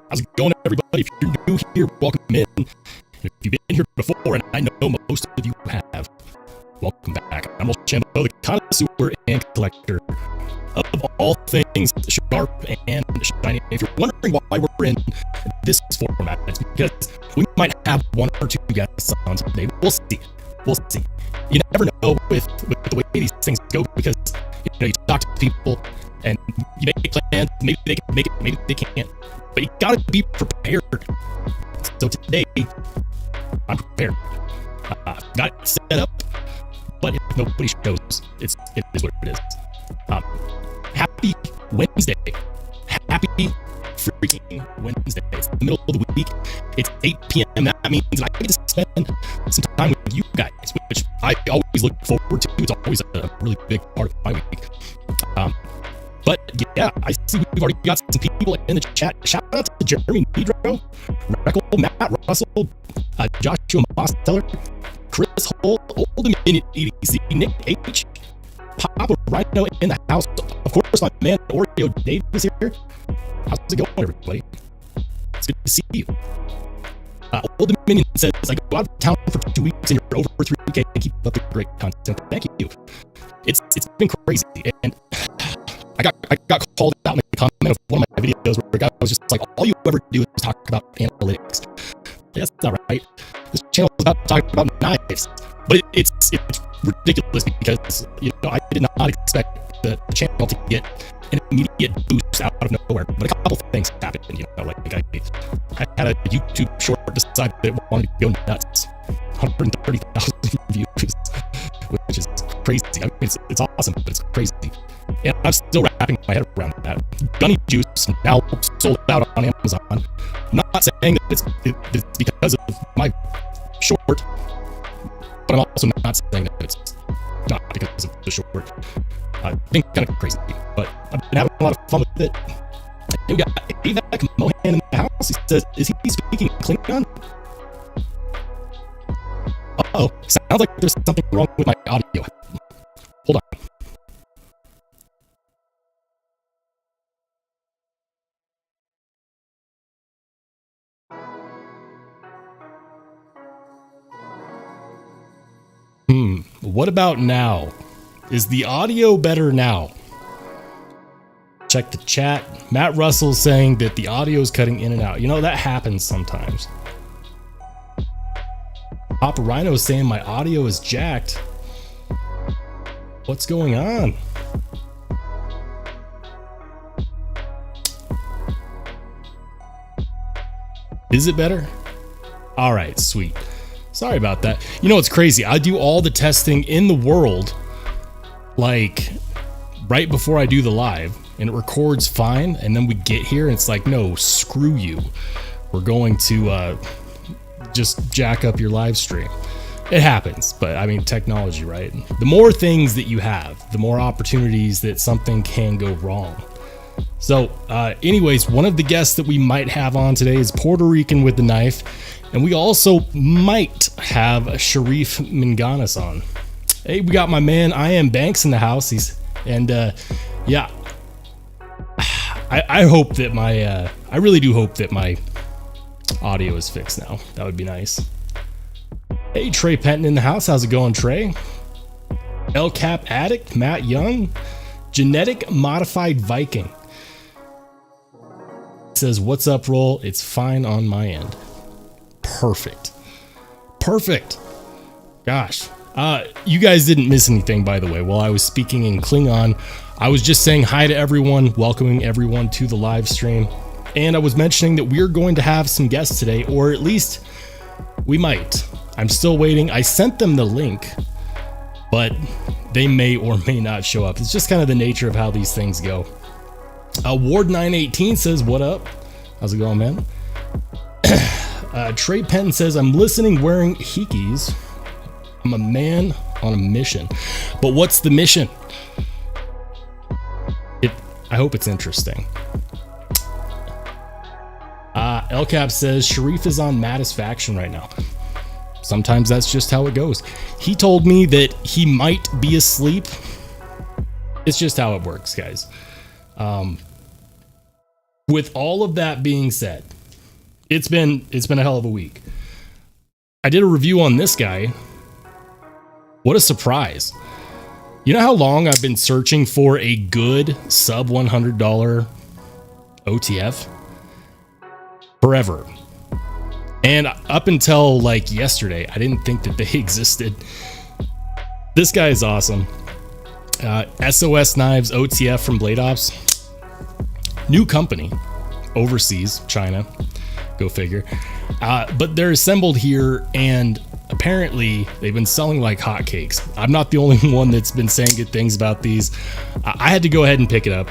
How's it going, everybody? If you're new here, welcome in. And if you've been here before, and I know most of you have, welcome back. I'm Rollshambo, the connoisseur and collector of all things sharp and shiny. If you're wondering why we're in this format, it's because we might have one or two guests on today. We'll see. We'll see. You never know with the way these things go, because you talk to people and you make plans. Maybe they can make it, maybe they can't. But you gotta be prepared. So today, I'm prepared. Got it set up, but if nobody shows, it is what it is. Happy Wednesday. Happy freaking Wednesday. It's the middle of the week. It's 8 p.m. That means that I get to spend some time with you guys, which I always look forward to. It's always a really big part of my week. But yeah, I see we've already got some people in the chat. Shout out to Jeremy Pedro, Reccomended, Matt Russell, Joshua Mosteller, Chris Hull, Old Dominion EDC, Nick H, Papa Rhino in the house. Of course, my man Oreo Dave is here. How's it going, everybody? It's good to see you. Old Dominion says, I go out of town for 2 weeks and you're over 3K and keep up the great content. Thank you. It's been crazy, and I got called out in the comment of one of my videos where a guy was just like, all you ever do is talk about analytics. That's not right. This channel is about talking about knives. But it's ridiculous because, I did not expect the channel to get an immediate boost out of nowhere. But a couple things happened, like I had a YouTube short decide that it wanted to go nuts. 130,000 views, which is crazy. I mean, it's awesome, but it's crazy. And I'm still wrapping my head around that. Gunny Juice now sold out on Amazon. I'm not saying that it's because of my short, but I'm also not saying that it's not because of the short. I've been kind of crazy, but I've been having a lot of fun with it. And we got Avak Mohan in the house. He says, is he speaking Klingon? Uh-oh, sounds like there's something wrong with my audio. Hold on. What about now? Is the audio better now? Check the chat. Matt Russell saying that the audio is cutting in and out. That happens sometimes. Papa Rhino is saying my audio is jacked. What's going on? Is it better? All right, sweet. Sorry about that. It's crazy. I do all the testing in the world, like right before I do the live, and it records fine. And then we get here and it's like, no, screw you. We're going to just jack up your live stream. It happens, but I mean, technology, right? The more things that you have, the more opportunities that something can go wrong. So anyways, one of the guests that we might have on today is Puerto Rican with the knife. And we also might have Sharif Minganas on. Hey, we got my man I Am Banks in the house. Yeah, I hope that I really do hope that my audio is fixed now. That would be nice. Hey, Trey Penton in the house. How's it going, Trey? El Cap Addict, Matt Young, Genetic Modified Viking says, what's up, Roll? It's fine on my end. Perfect. Gosh, you guys didn't miss anything, by the way. While I was speaking in Klingon, I was just saying hi to everyone, welcoming everyone to the live stream, and I was mentioning that we're going to have some guests today, or at least we might. I'm still waiting. I sent them the link, but they may or may not show up. It's just kind of the nature of how these things go. Ward 918 says, what up? How's it going, man? Trey Penn says, I'm listening wearing hikis. I'm a man on a mission. But what's the mission? I hope it's interesting. LCAP says, Sharif is on Mattisfaction right now. Sometimes that's just how it goes. He told me that he might be asleep. It's just how it works, guys. With all of that being said, it's been a hell of a week. I did a review on this guy. What a surprise. You know how long I've been searching for a good sub $100 OTF? Forever. And up until like yesterday, I didn't think that they existed. This guy is awesome. SOS Knives OTF from Blade Ops. New company. Overseas, China. Go figure. But they're assembled here, and apparently they've been selling like hotcakes. I'm not the only one that's been saying good things about these. I had to go ahead and pick it up.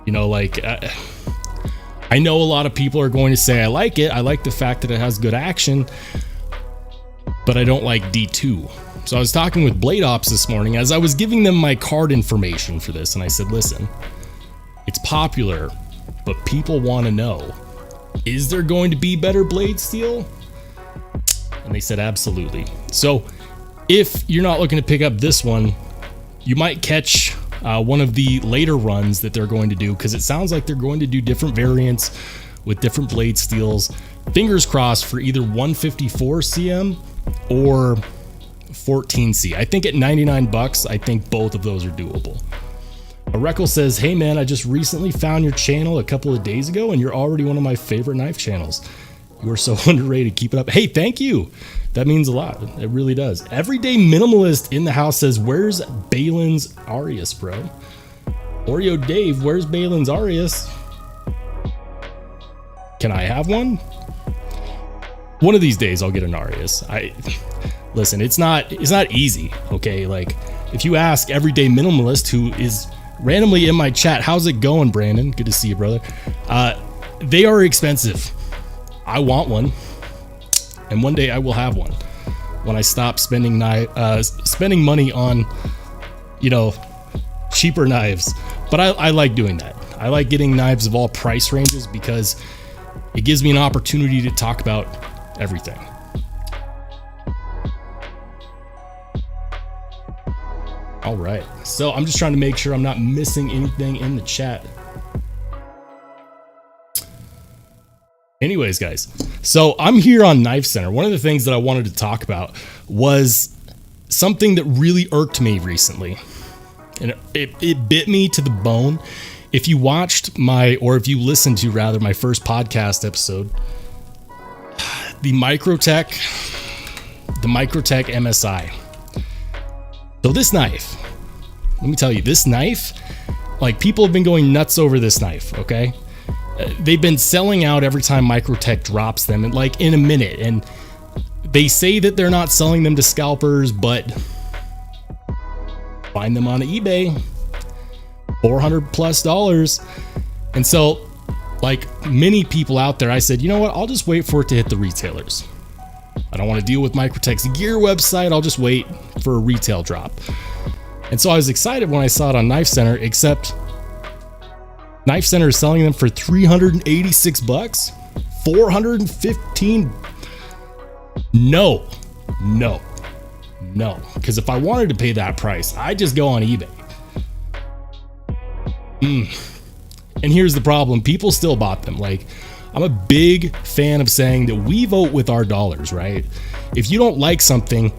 You know, like, I know a lot of people are going to say I like it. I like the fact that it has good action, but I don't like D2. So I was talking with Blade Ops this morning as I was giving them my card information for this, and I said, listen, it's popular, but people want to know, is there going to be better blade steel? And they said absolutely. So if you're not looking to pick up this one, you might catch one of the later runs that they're going to do, because it sounds like they're going to do different variants with different blade steels. Fingers crossed for either 154 cm or 14C. I think at 99 bucks, I think both of those are doable. Reckle says, hey man, I just recently found your channel a couple of days ago and you're already one of my favorite knife channels. You are so underrated. Keep it up. Hey, thank you. That means a lot. It really does. Everyday Minimalist in the house says, where's Balin's Arius, bro? Oreo Dave, where's Balin's Arius? Can I have one? One of these days I'll get an Arius. Listen, it's not easy, okay? Like, if you ask Everyday Minimalist, who is randomly in my chat, how's it going, Brandon? Good to see you, brother. They are expensive. I want one, and one day I will have one when I stop spending money on, you know, cheaper knives. But I like doing that. I like getting knives of all price ranges because it gives me an opportunity to talk about everything. All right, so I'm just trying to make sure I'm not missing anything in the chat. Anyways, guys, so I'm here on Knife Center. One of the things that I wanted to talk about was something that really irked me recently, and it bit me to the bone. If you watched or if you listened to rather my first podcast episode, the microtech MSI. So this knife, let me tell you, this knife, like, people have been going nuts over this knife, okay? They've been selling out every time Microtech drops them, and like in a minute, and they say that they're not selling them to scalpers, but find them on eBay, $400+. And so, like many people out there, I said, you know what, I'll just wait for it to hit the retailers. I don't want to deal with Microtech's gear website. I'll just wait for a retail drop. And so I was excited when I saw it on Knife Center, except Knife Center is selling them for $386, 415. No. Because if I wanted to pay that price, I'd just go on eBay. And here's the problem. People still bought them. Like, I'm a big fan of saying that we vote with our dollars, right? If you don't like something,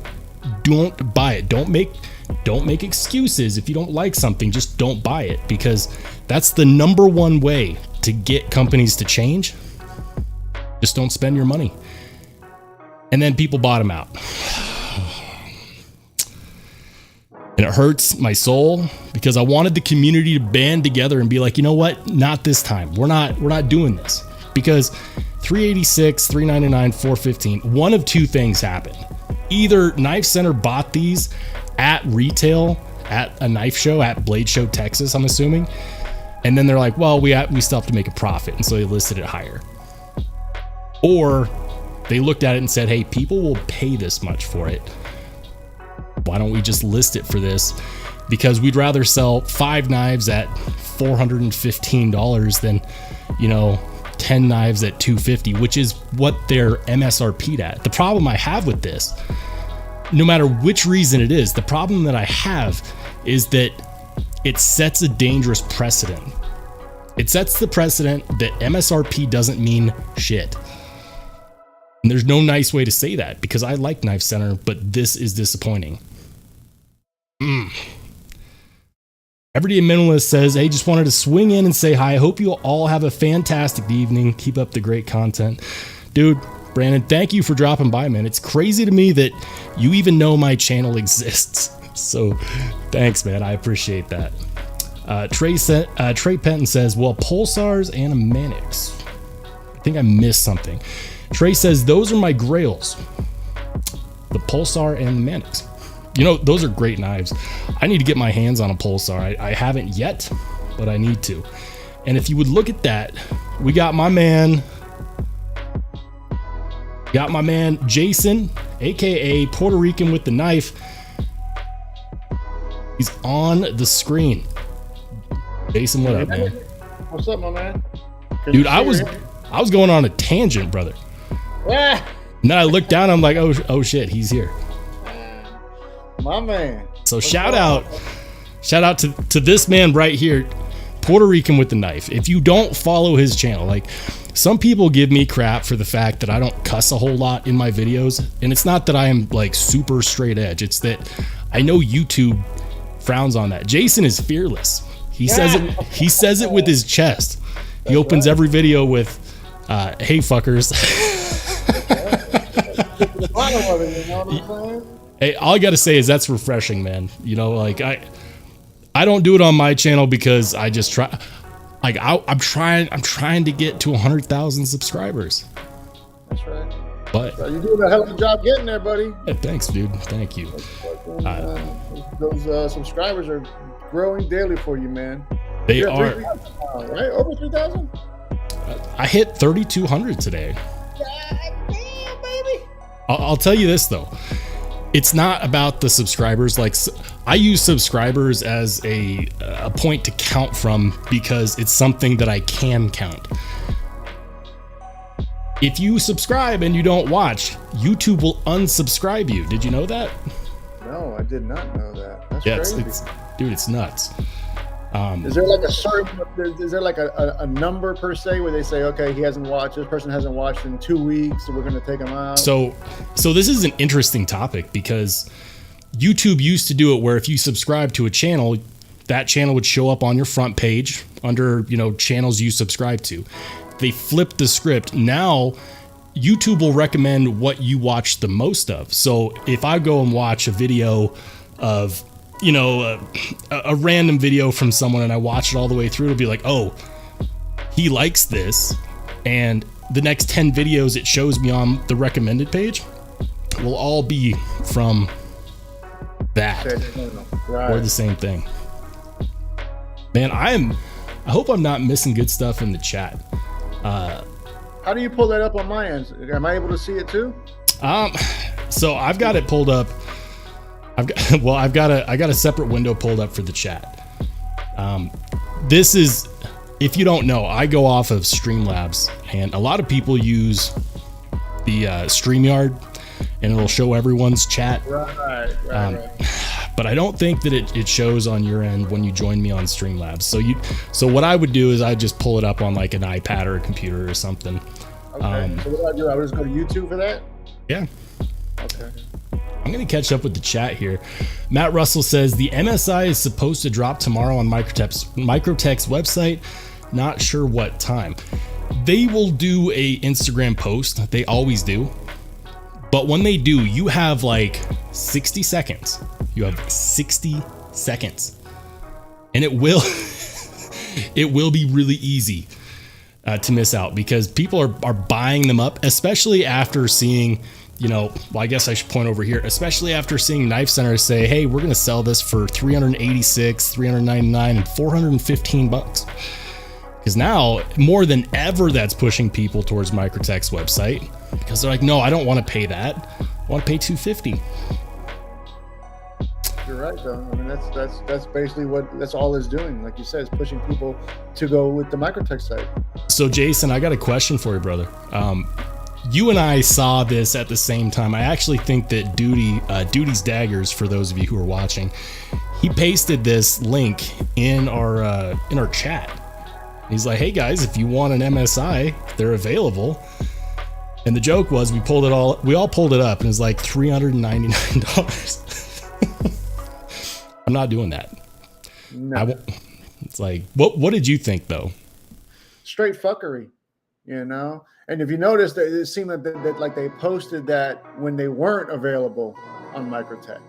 don't buy it. Don't make excuses. If you don't like something, just don't buy it, because that's the number one way to get companies to change. Just don't spend your money. And then people bought them out. And it hurts my soul because I wanted the community to band together and be like, you know what? Not this time. We're not doing this. Because 386, 399, 415, one of two things happened. Either Knife Center bought these at retail at a knife show at Blade Show, Texas, I'm assuming. And then they're like, well, we still have to make a profit. And so they listed it higher. Or they looked at it and said, hey, people will pay this much for it. Why don't we just list it for this? Because we'd rather sell 5 knives at $415 than, 10 knives at $250, which is what they're MSRP'd at. The problem I have with this, no matter which reason it is, the problem that I have is that it sets a dangerous precedent. It sets the precedent that MSRP doesn't mean shit. And there's no nice way to say that because I like Knife Center, but this is disappointing. Everyday Minimalist says, hey, just wanted to swing in and say hi. I hope you all have a fantastic evening. Keep up the great content. Dude, Brandon, thank you for dropping by, man. It's crazy to me that you even know my channel exists. So thanks, man. I appreciate that. Trey Penton says, well, pulsars and a Manix. I think I missed something. Trey says, those are my grails. The pulsar and the Manix. You know, those are great knives. I need to get my hands on a pulsar. I haven't yet, but I need to. And if you would look at that, we got my man Jason, aka Puerto Rican with the knife. He's on the screen. Jason, what up, man? What's up, my man? Dude, I was going on a tangent, brother. Yeah. And then I looked down, I'm like, oh shit, he's here. My man. So shout out to this man right here, Puerto Rican with the knife. If you don't follow his channel, like some people give me crap for the fact that I don't cuss a whole lot in my videos, and it's not that I am like super straight edge. It's that I know YouTube frowns on that. Jason is fearless. He says it with his chest. He opens every video with hey fuckers. Hey, all I gotta say is that's refreshing, man. You know, like I don't do it on my channel because I just try. Like I'm trying to get to 100,000 subscribers. That's right. But you're doing a hell of a job getting there, buddy. Yeah, thanks, dude. Thank you. Those subscribers are growing daily for you, man. They are. Right? Over 3,000? I hit 3,200 today. God damn, baby. I'll tell you this though. It's not about the subscribers. Like I use subscribers as a point to count from because it's something that I can count. If you subscribe and you don't watch, YouTube will unsubscribe you. Did you know that? No, I did not know that. That's crazy. Dude, it's nuts. Is there like a certain? Is there like a number per se where they say, okay, he hasn't watched. This person hasn't watched in 2 weeks, so we're going to take him out. So this is an interesting topic because YouTube used to do it where if you subscribe to a channel, that channel would show up on your front page under channels you subscribe to. They flipped the script. Now YouTube will recommend what you watch the most of. So if I go and watch a video of a random video from someone and I watch it all the way through, it'll be like, oh, he likes this, and the next 10 videos it shows me on the recommended page will all be from that or the same thing. Man, I hope I'm not missing good stuff in the chat. How do you pull that up on my end? Am I able to see it too? So I've got it pulled up. I got a separate window pulled up for the chat. This is, if you don't know, I go off of Streamlabs, and a lot of people use the StreamYard, and it'll show everyone's chat. Right. But I don't think that it shows on your end when you join me on Streamlabs. So what I would do is I'd just pull it up on like an iPad or a computer or something. Okay. So what do I do? I would just go to YouTube for that? Yeah. Okay. I'm going to catch up with the chat here. Matt Russell says the MSI is supposed to drop tomorrow on Microtech's website. Not sure what time. They will do a Instagram post. They always do. But when they do, you have like 60 seconds. You have 60 seconds. And it will be really easy to miss out because people are buying them up, especially after seeing, I guess I should point over here, especially after seeing Knife Center say, hey, we're going to sell this for $386, $399, and $415. Because now, more than ever, that's pushing people towards Microtech's website. Because they're like, no, I don't want to pay that. I want to pay $250. You're right, though. I mean, that's basically that's all it's doing. Like you said, it's pushing people to go with the Microtech site. So, Jason, I got a question for you, brother. You and I saw this at the same time. I actually think that Duty's Daggers, for those of you who are watching, he pasted this link in our chat. He's like, hey guys, if you want an MSI, they're available. And the joke was we all pulled it up and it was like $399. I'm not doing that. No. It's like, what did you think though? Straight fuckery, you know? And if you notice that it seemed that like they posted that when they weren't available on microtech.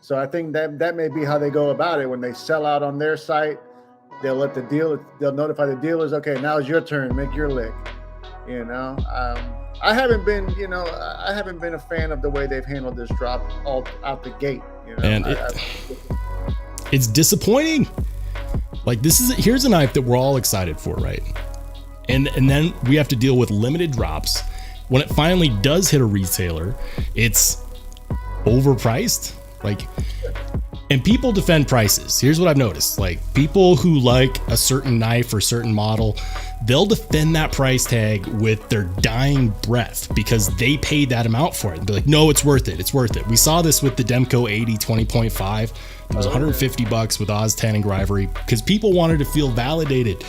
So I think that may be how they go about it. When they sell out on their site, they'll notify the dealers, okay, now it's your turn, make your lick. You know, I haven't been a fan of the way they've handled this drop all out the gate. You know, and it's disappointing. Like here's a knife that we're all excited for, right? And then we have to deal with limited drops. When it finally does hit a retailer, it's overpriced. Like, and people defend prices. Here's what I've noticed. Like, people who like a certain knife or certain model, they'll defend that price tag with their dying breath because they paid that amount for it. And be like, no, it's worth it. It's worth it. We saw this with the Demco 80 20.5. It was $150 with Oz 10 engraving because people wanted to feel validated.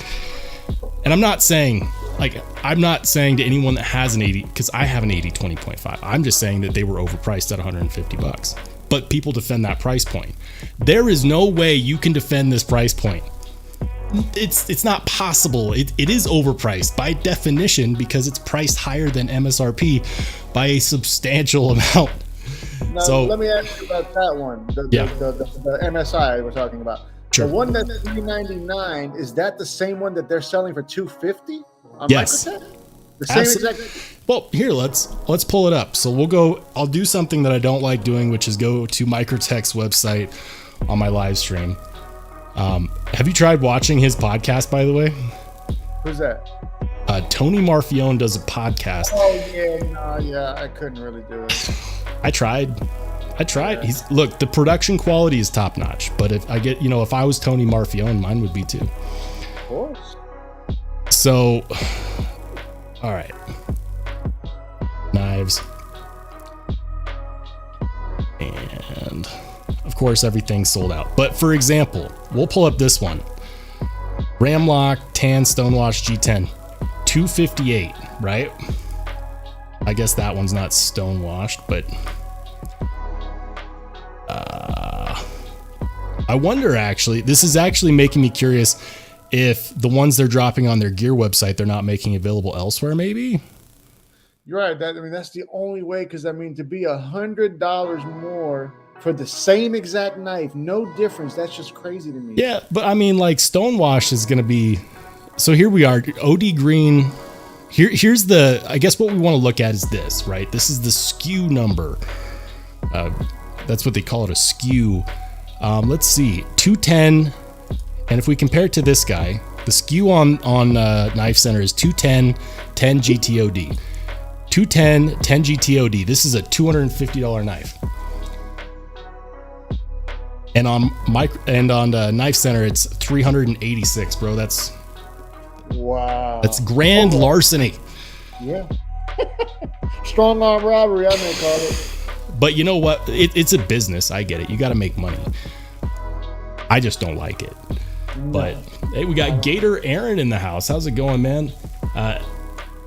And I'm not saying to anyone that has an 80, because I have an 80 20.5. I'm just saying that they were overpriced at $150. But people defend that price point. There is no way you can defend this price point. It's not possible. It is overpriced by definition because it's priced higher than MSRP by a substantial amount. Now, so let me ask you about that one. The MSI we're talking about. Sure. The one that's $399, is that the same one that they're selling for $250 on yes. microtech? The same exact. Well, here, let's pull it up. So I'll do something that I don't like doing, which is go to Microtech's website on my live stream. Have you tried watching his podcast, by the way? Who's that? Tony Marfione does a podcast. Oh yeah, I couldn't really do it. I tried. Yeah. Look, the production quality is top notch, but if I was Tony Marfione, mine would be too. Of course. So, all right. Knives. And of course, everything's sold out. But for example, we'll pull up this one. Ramlock Tan Stonewash G10. $258, right? I guess that one's not stonewashed, but I wonder, actually, this is actually making me curious if the ones they're dropping on their gear website, they're not making available elsewhere, maybe? You're right. That's the only way, because to be $100 more for the same exact knife, no difference. That's just crazy to me. Yeah, but I mean, like, stonewash is going to be... So here we are, OD green. Here's the... I guess what we want to look at is this, right? This is the SKU number. That's what they call it, a SKU. Let's see, 210. And if we compare it to this guy, the SKU on Knife Center is 210, 10 GTOD. 210, 10 GTOD. This is a $250 knife. And on Knife Center, it's 386, bro. That's grand larceny. Yeah. Strong arm robbery, I may call it. But you know what? It's a business. I get it. You got to make money. I just don't like it. No. But hey, we got Gator Aaron in the house. How's it going, man?